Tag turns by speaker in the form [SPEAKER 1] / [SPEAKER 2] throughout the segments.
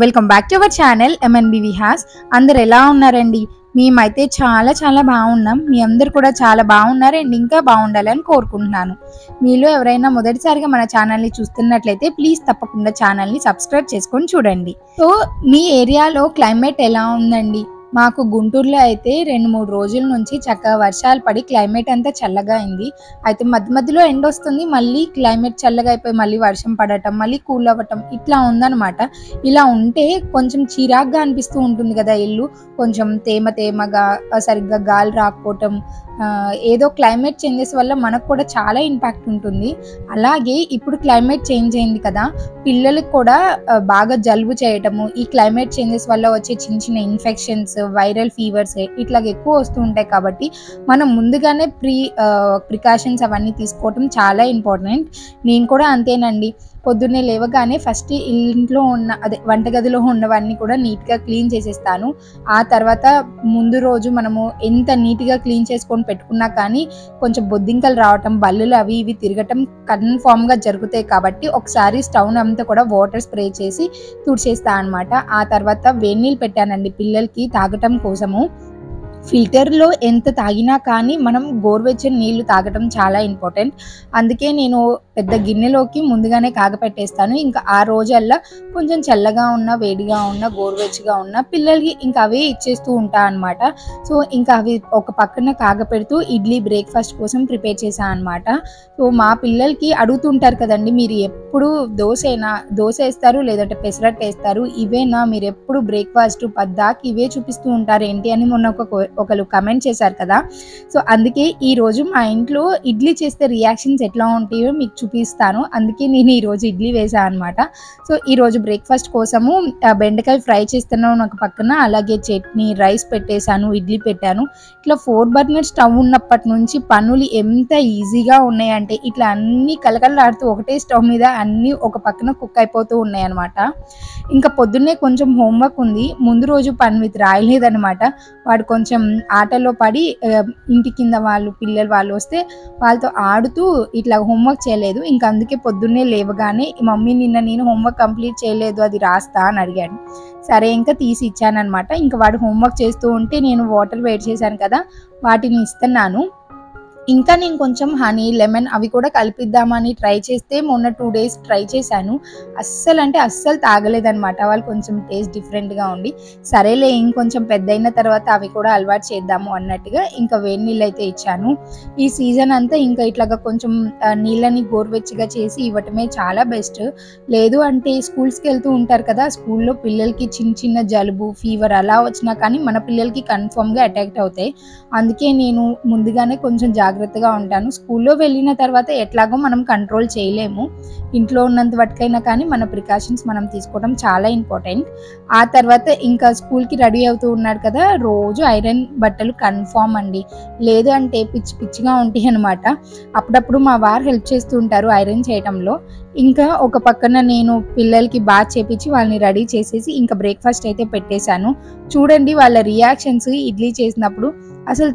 [SPEAKER 1] Welcome back to our channel MNBV has. అందరు ఎలా ఉన్నారండి? మేమైతే చాలా బాగున్నాం. మీ అందరు కూడా చాలా బాగున్నారు అండ్ ఇంకా బాగుండాలని కోరుకుంటున్నాను. మీలో ఎవరైనా మొదటిసారిగా మన ఛానల్ని చూస్తున్నట్లయితే ప్లీజ్ తప్పకుండా ఛానల్ని సబ్స్క్రైబ్ చేసుకొని చూడండి. సో మీ ఏరియాలో క్లైమేట్ ఎలా ఉందండి? మాకు గుంటూరులో అయితే 2-3 రోజుల నుంచి చక్కగా వర్షాలు పడి క్లైమేట్ అంతా చల్లగా అయింది. అయితే మధ్యలో ఎండ వస్తుంది, మళ్ళీ క్లైమేట్ చల్లగా అయిపోయి మళ్ళీ వర్షం పడటం, మళ్ళీ కూల్ అవ్వటం ఇట్లా ఉందన్నమాట. ఇలా ఉంటే కొంచెం చిరాగ్గా అనిపిస్తూ ఉంటుంది కదా ఇల్లు. కొంచెం తేమగా సరిగ్గా గాలి రాకపోవటం, ఏదో క్లైమేట్ చేంజెస్ వల్ల మనకు కూడా చాలా ఇంపాక్ట్ ఉంటుంది. అలాగే ఇప్పుడు క్లైమేట్ చేంజ్ అయింది కదా, పిల్లలకు కూడా బాగా జలుబు చేయటము, ఈ క్లైమేట్ చేంజెస్ వల్ల వచ్చే చిన్న ఇన్ఫెక్షన్స్, వైరల్ ఫీవర్స్ ఇట్లాగ ఎక్కువ వస్తూ ఉంటాయి. కాబట్టి మనం ముందుగానే ప్రికాషన్స్ అవన్నీ తీసుకోవటం చాలా ఇంపార్టెంట్. నేను కూడా అంతేనండి. పొద్దున్నే లేవగానే ఫస్ట్ ఇంట్లో ఉన్న వంటగదిలో ఉన్నవన్నీ కూడా నీట్గా క్లీన్ చేసేస్తాను. ఆ తర్వాత ముందు రోజు మనము ఎంత నీట్గా క్లీన్ చేసుకొని పెట్టుకున్నా కానీ కొంచెం బొద్దింకలు రావటం, బల్లులు అవి ఇవి తిరగటం కన్ఫామ్గా జరుగుతాయి. కాబట్టి ఒకసారి స్టవ్ అంతా కూడా వాటర్ స్ప్రే చేసి తుడిచేస్తాను అనమాట. ఆ తర్వాత వేడి నీళ్ళు పెట్టానండి పిల్లలకి తాగటం కోసము. ఫిల్టర్లో ఎంత తాగినా కానీ మనం గోరువెచ్చని నీళ్లు తాగటం చాలా ఇంపార్టెంట్. అందుకే నేను పెద్ద గిన్నెలోకి ముందుగానే కాగపెట్టేస్తాను. ఇంకా ఆ రోజల్లా కొంచెం చల్లగా ఉన్న, వేడిగా ఉన్న, గోరువెచ్చగా ఉన్న పిల్లలకి ఇంకా అవే ఇచ్చేస్తూ ఉంటా అనమాట. సో ఇంకా అవి ఒక పక్కన కాగపెడుతూ ఇడ్లీ బ్రేక్ఫాస్ట్ కోసం ప్రిపేర్ చేశాను అనమాట. సో మా పిల్లలకి అడుగుతుంటారు కదండి, మీరు ఎప్పుడు దోశ వేస్తారు లేదంటే పెసరట్టు వేస్తారు, ఇవేనా మీరు ఎప్పుడు బ్రేక్ఫాస్ట్ పద్దాకి ఇవే చూపిస్తూ ఉంటారు ఏంటి అని మొన్న ఒకరు కమెంట్ చేశారు కదా. సో అందుకే ఈరోజు మా ఇంట్లో ఇడ్లీ చేస్తే రియాక్షన్స్ ఎట్లా ఉంటాయో మీకు చూపిస్తాను. అందుకే నేను ఈరోజు ఇడ్లీ వేసాను అనమాట. సో ఈరోజు బ్రేక్ఫాస్ట్ కోసము బెండకాయ ఫ్రై చేస్తున్నాను ఒక పక్కన, అలాగే చట్నీ, రైస్ పెట్టేశాను, ఇడ్లీ పెట్టాను. ఇట్లా 4 బర్నర్ స్టవ్ ఉన్నప్పటి నుంచి పనులు ఎంత ఈజీగా ఉన్నాయంటే ఇట్లా అన్నీ కలకలలాడుతూ ఒకటే స్టవ్ మీద అన్నీ ఒక పక్కన కుక్ అయిపోతూ ఉన్నాయి అనమాట. ఇంకా పొద్దున్నే కొంచెం హోంవర్క్ ఉంది, ముందు రోజు పని రాయలేదనమాట. వాడు కొంచెం ఆటలో పడి ఇంటి కింద పిల్లలు వాళ్ళు వస్తే వాళ్ళతో ఆడుతూ ఇట్లా హోంవర్క్ చేయలేదు. ఇంకా అందుకే పొద్దున్నే లేవగానే మమ్మీ నిన్న నేను హోంవర్క్ కంప్లీట్ చేయలేదు, అది రాస్తా అని అడిగాను. సరే ఇంకా తీసి ఇచ్చానమాట. ఇంకా వాడు హోంవర్క్ చేస్తూ ఉంటే నేను వాటర్ వేడి చేశాను కదా, వాటిని ఇస్తున్నాను. ఇంకా నేను కొంచెం హనీ, లెమన్ అవి కూడా కలిపిద్దామని ట్రై చేస్తే మొన్న 2 డేస్ ట్రై చేశాను. అస్సలు తాగలేదనమాట. వాళ్ళు కొంచెం టేస్ట్ డిఫరెంట్గా ఉండి, సరేలే ఇంకొంచెం పెద్ద అయిన తర్వాత అవి కూడా అలవాటు చేద్దాము అన్నట్టుగా ఇంకా వేడి నీళ్ళు అయితే ఇచ్చాను. ఈ సీజన్ అంతా ఇంకా ఇట్లాగా కొంచెం నీళ్ళని గోరువెచ్చగా చేసి ఇవ్వటమే చాలా బెస్ట్. లేదు అంటే స్కూల్స్కి వెళ్తూ ఉంటారు కదా, స్కూల్లో పిల్లలకి చిన్న జలుబు, ఫీవర్ అలా వచ్చినా కానీ మన పిల్లలకి కన్ఫామ్గా అటాక్ అవుతాయి. అందుకే నేను ముందుగానే కొంచెం జాగ్రత్తగా ఉంటాను. స్కూల్లో వెళ్ళిన తర్వాత ఎట్లాగో మనం కంట్రోల్ చేయలేము, ఇంట్లో ఉన్నంత వరకైనా కానీ మన ప్రికాషన్స్ మనం తీసుకోవడం చాలా ఇంపార్టెంట్. ఆ తర్వాత ఇంకా స్కూల్కి రెడీ అవుతూ ఉన్నాడు కదా, రోజు ఐరన్ బట్టలు కన్ఫామ్ అండి. లేదు అంటే పిచ్చిగా ఉంటాయి అనమాట. అప్పుడప్పుడు మా వారు హెల్ప్ చేస్తూ ఉంటారు ఐరన్ చేయడంలో. ఇంకా ఒక పక్కన నేను పిల్లలకి బాత్ చేపించి వాళ్ళని రెడీ చేసేసి ఇంకా బ్రేక్ఫాస్ట్ అయితే పెట్టేశాను. చూడండి వాళ్ళ రియాక్షన్స్ ఇడ్లీ చేసినప్పుడు, అసలు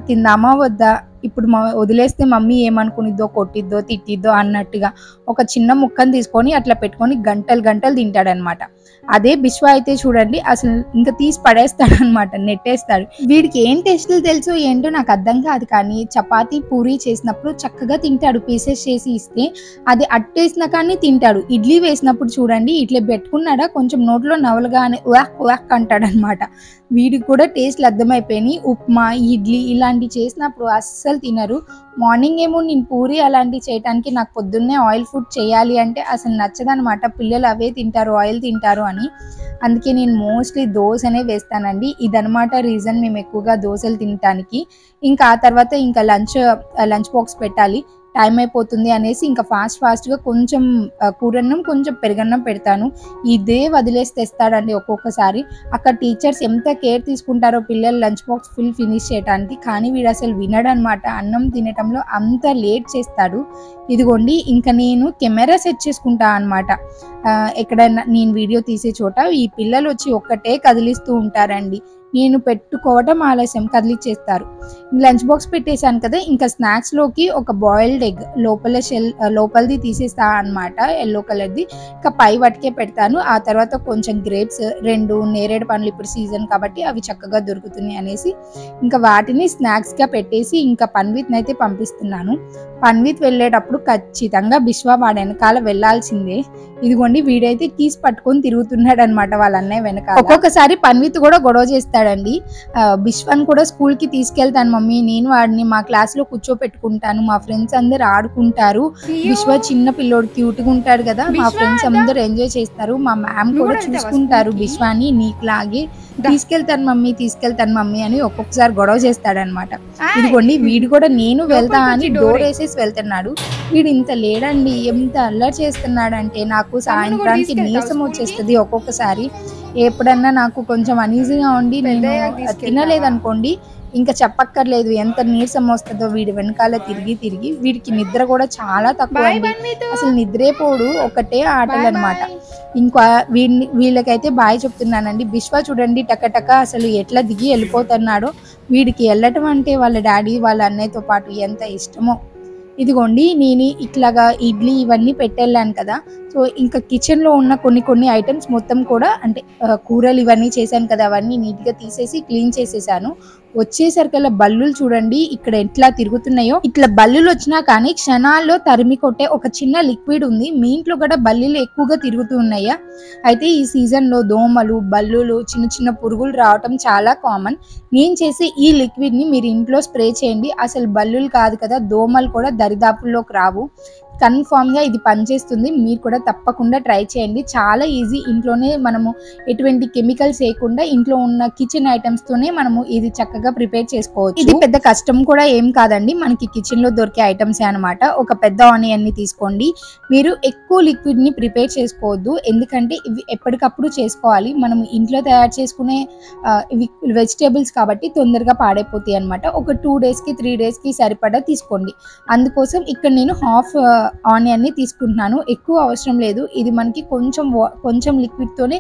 [SPEAKER 1] తిందామా వద్దా, ఇప్పుడు వదిలేస్తే మమ్మీ ఏమనుకునిద్దో, కొట్టిద్దో, తిట్టిద్దో అన్నట్టుగా ఒక చిన్న ముక్కను తీసుకొని అట్లా పెట్టుకొని గంటలు తింటాడనమాట. అదే బిశ్వ అయితే చూడండి అసలు ఇంకా తీసి పడేస్తాడనమాట, నెట్టేస్తాడు. వీడికి ఏం టేస్టులు తెలుసు ఏంటో నాకు అర్థం కాదు, కానీ చపాతీ పూరీ చేసినప్పుడు చక్కగా తింటాడు. పీసెస్ చేసి ఇస్తే అది అట్టేసినా కానీ తింటాడు. ఇడ్లీ వేసినప్పుడు చూడండి ఇట్లా పెట్టుకున్నాడా, కొంచెం నోట్లో నవలగానే వాక్ అంటాడనమాట. వీడికి కూడా టేస్ట్లు అర్థమైపోయినాయి. ఉప్మా, ఇడ్లీ ఇలాంటివి చేసినప్పుడు అస్సలు తినరు. మార్నింగ్ ఏమో నేను పూరి అలాంటివి చేయడానికి నాకు పొద్దున్నే ఆయిల్ ఫుడ్ చేయాలి అంటే అసలు నచ్చదనమాట. పిల్లలు అవే తింటారు, ఆయిల్ తింటారు అని. అందుకే నేను మోస్ట్లీ దోశనే వేస్తానండి. ఇదనమాట రీజన్ మేము ఎక్కువగా దోశలు తినటానికి. ఇంకా ఆ తర్వాత ఇంకా లంచ్ బాక్స్ పెట్టాలి, టైం అయిపోతుంది అనేసి ఇంకా ఫాస్ట్గా కొంచెం కూరన్నం, కొంచెం పెరుగన్నం పెడతాను. ఇదే వదిలేసి తెస్తాడండి ఒక్కొక్కసారి. అక్కడ టీచర్స్ ఎంత కేర్ తీసుకుంటారో పిల్లలు లంచ్ బాక్స్ ఫుల్ ఫినిష్ చేయడానికి, కానీ వీడు అసలు వినడనమాట. అన్నం తినటంలో అంత లేట్ చేస్తాడు. ఇదిగోండి ఇంకా నేను కెమెరా సెట్ చేసుకుంటా అనమాట. ఎక్కడైనా నేను వీడియో తీసే చోట ఈ పిల్లలు వచ్చి ఒక్కటే కదిలిస్తూ ఉంటారండి. నేను పెట్టుకోవటం ఆలస్యం కదిలిచ్చేస్తారు. లంచ్ బాక్స్ పెట్టేశాను కదా, ఇంకా స్నాక్స్లోకి ఒక బాయిల్డ్ ఎగ్ లోపలిది తీసేస్తా అనమాట, ఎల్లో కలర్ది. ఇంకా పై వాటికే పెడతాను. ఆ తర్వాత కొంచెం గ్రేప్స్, 2 నేరేడు పండ్లు ఇప్పుడు సీజన్ కాబట్టి అవి చక్కగా దొరుకుతున్నాయి అనేసి ఇంకా వాటిని స్నాక్స్గా పెట్టేసి ఇంకా పన్విత్ని అయితే పంపిస్తున్నాను. పన్విత్ వెళ్ళేటప్పుడు ఖచ్చితంగా బిశ్వా వాడి వెనకాల వెళ్ళాల్సిందే. ఇదిగోండి వీడైతే కీస్ పట్టుకొని తిరుగుతున్నాడు అనమాట వాళ్ళ అన్నయ్య వెనకాల. ఒక్కొక్కసారి పన్విత్ కూడా గొడవ చేస్తాడండి. బిశ్వాన్ కూడా స్కూల్కి తీసుకెళ్తాను మమ్మీ, నేను వాడిని మా క్లాస్లో కూర్చోపెట్టుకుంటాను, మా ఫ్రెండ్స్ అందరు ఆడుకుంటారు, బిశ్వా చిన్న పిల్లోడు క్యూట్గా ఉంటాడు కదా, మా ఫ్రెండ్స్ అందరు ఎంజాయ్ చేస్తారు, మా మ్యామ్ కూడా చూసుకుంటారు బిశ్వాని, నీకులాగే తీసుకెళ్తాను మమ్మీ అని ఒక్కొక్కసారి గొడవ చేస్తాడనమాట. ఇదిగోండి వీడు కూడా నేను వెళ్తా అని డోర్ వేసేసి వెళ్తున్నాడు. వీడు ఇంత లేడండి, ఎంత అల్లరి చేస్తున్నాడంటే నాకు సాయంత్రానికి నీరసం వచ్చేస్తుంది. ఒక్కొక్కసారి ఎప్పుడన్నా నాకు కొంచెం అనీజీగా ఉండి నేను తినలేదనుకోండి, ఇంకా చెప్పక్కర్లేదు ఎంత నీరసం వస్తుందో వీడి వెనకాల తిరిగి. వీడికి నిద్ర కూడా చాలా తక్కువ అండి, అసలు నిద్రే పోడు, ఒకటే ఆటలు అనమాట. ఇంకా వీళ్ళకైతే బాయ్ చెప్తున్నానండి. బిశ్వా చూడండి టకటక అసలు ఎట్లా దిగి వెళ్ళిపోతున్నాడో. వీడికి వెళ్ళటం అంటే వాళ్ళ డాడీ వాళ్ళ అన్నయ్యతో పాటు ఎంత ఇష్టమో. ఇదిగోండి నేను ఇట్లాగా ఇడ్లీ ఇవన్నీ పెట్టెళ్ళాను కదా, సో ఇంకా కిచెన్లో ఉన్న కొన్ని ఐటమ్స్ మొత్తం కూడా అంటే కూరలు ఇవన్నీ చేశాను కదా, అవన్నీ నీట్గా తీసేసి క్లీన్ చేసేసాను. వచ్చేసరికల్లా బల్లులు చూడండి ఇక్కడ ఎట్లా తిరుగుతున్నాయో. ఇట్లా బల్లులు వచ్చినా కానీ క్షణాల్లో తరిమి కొట్టే ఒక చిన్న లిక్విడ్ ఉంది. మీ ఇంట్లో కూడా బల్లులు ఎక్కువగా తిరుగుతూ ఉన్నాయా? అయితే ఈ సీజన్లో దోమలు, బల్లులు, చిన్న పురుగులు రావటం చాలా కామన్. నేను చేసే ఈ లిక్విడ్ని మీరు ఇంట్లో స్ప్రే చేయండి. అసలు బల్లులు కాదు కదా, దోమలు కూడా దరిదాపుల్లోకి రావు. కన్ఫామ్గా ఇది పనిచేస్తుంది. మీరు కూడా తప్పకుండా ట్రై చేయండి. చాలా ఈజీ, ఇంట్లోనే మనము ఎటువంటి కెమికల్స్ వేయకుండా ఇంట్లో ఉన్న కిచెన్ ఐటమ్స్తోనే మనము ఇది చక్కగా ప్రిపేర్ చేసుకోవచ్చు. ఇది పెద్ద కష్టం కూడా ఏం కాదండి, మనకి కిచెన్లో దొరికే ఐటమ్సే అనమాట. ఒక పెద్ద ఆనియన్ని తీసుకోండి. మీరు ఎక్కువ లిక్విడ్ని ప్రిపేర్ చేసుకోవద్దు, ఎందుకంటే ఇవి ఎప్పటికప్పుడు చేసుకోవాలి. మనం ఇంట్లో తయారు చేసుకునే ఇవి వెజిటేబుల్స్ కాబట్టి తొందరగా పాడైపోతాయి అనమాట. ఒక 2 డేస్కి 3 డేస్కి సరిపడా తీసుకోండి. అందుకోసం ఇక్కడ నేను హాఫ్ ఆనియన్ని తీసుకుంటున్నాను. ఎక్కువ అవసరం లేదు, ఇది మనకి కొంచెం లిక్విడ్తోనే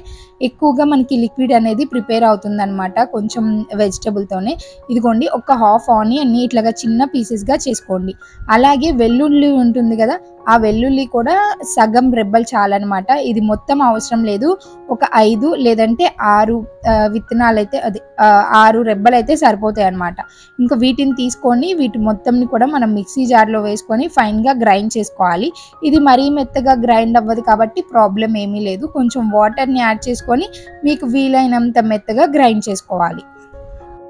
[SPEAKER 1] ఎక్కువగా మనకి లిక్విడ్ అనేది ప్రిపేర్ అవుతుంది అనమాట, కొంచెం వెజిటబుల్తోనే. ఇదిగోండి ఒక హాఫ్ ఆనియన్ని ఇట్లాగా చిన్న పీసెస్గా చేసుకోండి. అలాగే వెల్లుల్లి ఉంటుంది కదా, ఆ వెల్లుల్లి కూడా సగం రెబ్బలు చాలన్నమాట. ఇది మొత్తం అవసరం లేదు, ఒక 5 లేదంటే 6 విత్తనాలు అయితే 6 రెబ్బలు అయితే సరిపోతాయి అనమాట. ఇంకా వీటిని తీసుకొని వీటి మొత్తంని కూడా మనం మిక్సీ జార్లో వేసుకొని ఫైన్గా గ్రైండ్ చేసుకోవాలి. ఇది మరీ మెత్తగా గ్రైండ్ అవ్వదు కాబట్టి ప్రాబ్లం ఏమీ లేదు. కొంచెం వాటర్ని యాడ్ చేసుకొని మీకు వీలైనంత మెత్తగా గ్రైండ్ చేసుకోవాలి.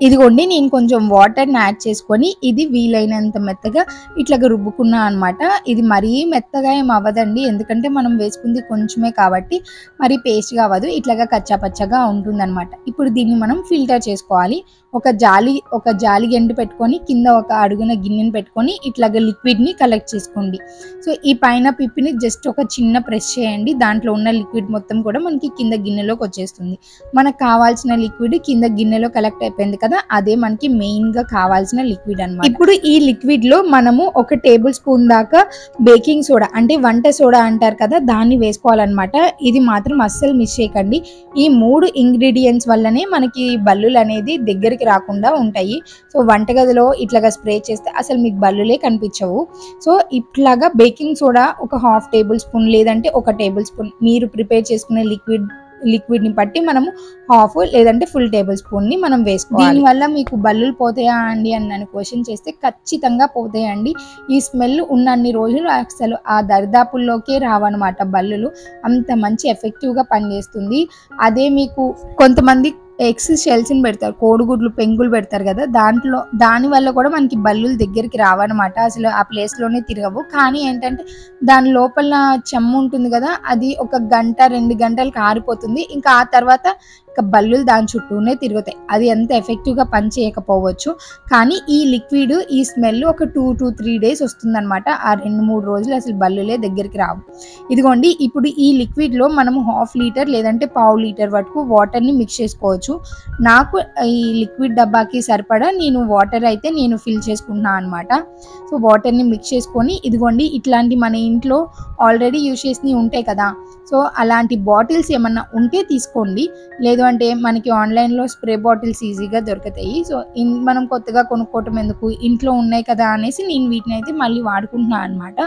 [SPEAKER 1] ఇదిగోండి నేను కొంచెం వాటర్ని యాడ్ చేసుకొని ఇది వీలైనంత మెత్తగా ఇట్లాగా రుబ్బుకున్నా అనమాట. ఇది మరీ మెత్తగా ఏం అవ్వదండి, ఎందుకంటే మనం వేసుకుంది కొంచెమే కాబట్టి మరీ పేస్ట్గా అవ్వదు, ఇట్లాగా కచ్చాపచ్చగా ఉంటుందన్నమాట. ఇప్పుడు దీన్ని మనం ఫిల్టర్ చేసుకోవాలి. ఒక జాలి గంట పెట్టుకొని కింద ఒక అడుగున గిన్నెని పెట్టుకొని ఇట్లాగా లిక్విడ్ని కలెక్ట్ చేసుకోండి. సో ఈ పైన పిప్పిని జస్ట్ ఒక చిన్న ప్రెస్ చేయండి, దాంట్లో ఉన్న లిక్విడ్ మొత్తం కూడా మనకి కింద గిన్నెలోకి వచ్చేస్తుంది. మనకు కావాల్సిన లిక్విడ్ కింద గిన్నెలో కలెక్ట్ అయిపోయింది కదా, అదే మనకి మెయిన్గా కావాల్సిన లిక్విడ్ అన్నమాట. ఇప్పుడు ఈ లిక్విడ్లో మనము 1 టేబుల్ స్పూన్ దాకా బేకింగ్ సోడా అంటే వంట సోడా అంటారు కదా, దాన్ని వేసుకోవాలన్నమాట. ఇది మాత్రం అస్సలు మిస్ చేయకండి. ఈ 3 ఇంగ్రీడియంట్స్ వల్లనే మనకి బల్లులు అనేది దగ్గరికి రాకుండా ఉంటాయి. సో వంటగదిలో ఇట్లాగా స్ప్రే చేస్తే అసలు మీకు బల్లులే కనిపించవు. సో ఇట్లాగా బేకింగ్ సోడా ఒక హాఫ్ టేబుల్ స్పూన్ లేదంటే 1 టేబుల్ స్పూన్ మీరు ప్రిపేర్ చేసుకునే లిక్విడ్ని బట్టి మనము హాఫ్ లేదంటే ఫుల్ టేబుల్ స్పూన్ని మనం వేసుకోవాలి. దీనివల్ల మీకు బల్లులు పోతాయా అండి అని నన్ను క్వశ్చన్ చేస్తే ఖచ్చితంగా పోతాయండి. ఈ స్మెల్ ఉన్నన్ని రోజులు అసలు ఆ దరిదాపుల్లోకే రావన్నమాట బల్లులు, అంత మంచి ఎఫెక్టివ్గా పనిచేస్తుంది. అదే మీకు కొంతమంది ఎగ్స్ షెల్స్ని పెడతారు, కోడిగుడ్లు పెంగులు పెడతారు కదా, దానివల్ల కూడా మనకి బల్లులు దగ్గరికి రావన్నమాట, అసలు ఆ ప్లేస్లోనే తిరగవు. కానీ ఏంటంటే దాని లోపల చెమ్ము ఉంటుంది కదా, అది 1 గంట 2 గంటలకు ఆరిపోతుంది. ఇంకా ఆ తర్వాత ఇంకా బల్లులు దాని చుట్టూనే తిరుగుతాయి. అది ఎంత ఎఫెక్టివ్గా పని చేయకపోవచ్చు, కానీ ఈ లిక్విడ్ ఈ స్మెల్ ఒక 2 to 3 డేస్ వస్తుందన్నమాట. ఆ 2-3 రోజులు అసలు బల్లులే దగ్గరికి రావు. ఇదిగోండి ఇప్పుడు ఈ లిక్విడ్లో మనము 1/2 లీటర్ లేదంటే 1/4 లీటర్ వరకు వాటర్ని మిక్స్ చేసుకోవచ్చు. నాకు ఈ లిక్విడ్ డబ్బాకి సరిపడా వాటర్ అయితే నేను ఫిల్ చేసుకుంటున్నాను అనమాట. సో వాటర్ని మిక్స్ చేసుకొని ఇదిగోండి ఇట్లాంటి మన ఇంట్లో ఆల్రెడీ యూజ్ చేసినవి ఉంటాయి కదా, సో అలాంటి బాటిల్స్ ఏమన్నా ఉంటే తీసుకోండి. లేదు అంటే మనకి ఆన్లైన్లో స్ప్రే బాటిల్స్ ఈజీగా దొరుకుతాయి. సో మనం కొత్తగా కొనుక్కోవటం ఎందుకు, ఇంట్లో ఉన్నాయి కదా అనేసి నేను వీటిని అయితే మళ్ళీ వాడుకుంటున్నాను అనమాట.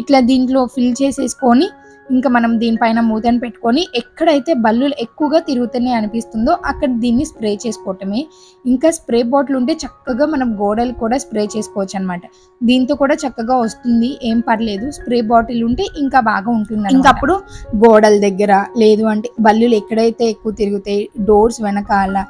[SPEAKER 1] ఇట్లా దీంట్లో ఫిల్ చేసేసుకొని ఇంకా మనం దీనిపైన మూతను పెట్టుకొని ఎక్కడైతే బల్లులు ఎక్కువగా తిరుగుతూనే అనిపిస్తుందో అక్కడ దీన్ని స్ప్రే చేసుకోవటమే. ఇంకా స్ప్రే బాటిల్ ఉంటే చక్కగా మనం గోడలు కూడా స్ప్రే చేసుకోవచ్చు అనమాట. దీంతో కూడా చక్కగా వస్తుంది, ఏం పర్లేదు. స్ప్రే బాటిల్ ఉంటే ఇంకా బాగా ఉంటుంది. ఇంకా అప్పుడు గోడల దగ్గర లేదు అంటే బల్లులు ఎక్కడైతే ఎక్కువ తిరుగుతాయి, డోర్స్ వెనకాల,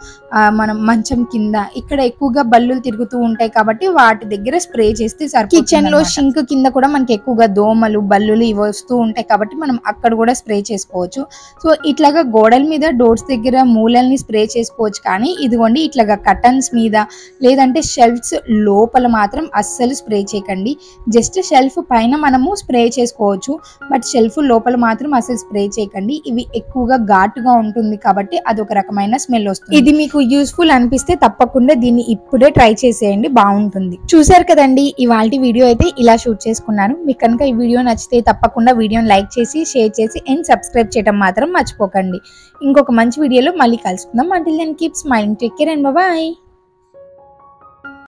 [SPEAKER 1] మనం మంచం కింద ఇక్కడ ఎక్కువగా బల్లులు తిరుగుతూ ఉంటాయి కాబట్టి వాటి దగ్గర స్ప్రే చేస్తే సరిపోతుంది. కిచెన్ లో షింక్ కింద కూడా మనకి ఎక్కువగా దోమలు బల్లులు ఇవి వస్తూ ఉంటాయి కాబట్టి మనం అక్కడ కూడా స్ప్రే చేసుకోవచ్చు. సో ఇట్లాగా గోడల మీద, డోర్స్ దగ్గర, మూలల్ని స్ప్రే చేసుకోవచ్చు. కానీ ఇదిగోండి ఇట్లాగా కర్టన్స్ మీద లేదంటే షెల్ఫ్స్ లోపల మాత్రం అస్సలు స్ప్రే చేయకండి. జస్ట్ షెల్ఫ్ పైన మనము స్ప్రే చేసుకోవచ్చు, బట్ షెల్ఫ్ లోపల మాత్రం అసలు స్ప్రే చేయకండి. ఇవి ఎక్కువగా ఘాటుగా ఉంటుంది కాబట్టి అదొక రకమైన స్మెల్ వస్తుంది. ఇది మీకు యూస్ఫుల్ అనిపిస్తే తప్పకుండా దీన్ని ఇప్పుడే ట్రై చేసేయండి, బాగుంటుంది. చూసారు కదండి, ఇవాల్టి వీడియో అయితే ఇలా షూట్ చేసుకున్నాను. మీకు కనుక ఈ వీడియో నచ్చితే తప్పకుండా వీడియోని లైక్ చేసి, షేర్ చేసి అండ్ సబ్స్క్రైబ్ చేయడం మాత్రం మర్చిపోకండి. ఇంకొక మంచి వీడియోలో మళ్ళీ కలుసుకుందాం. Until then keep smiling, take care and bye.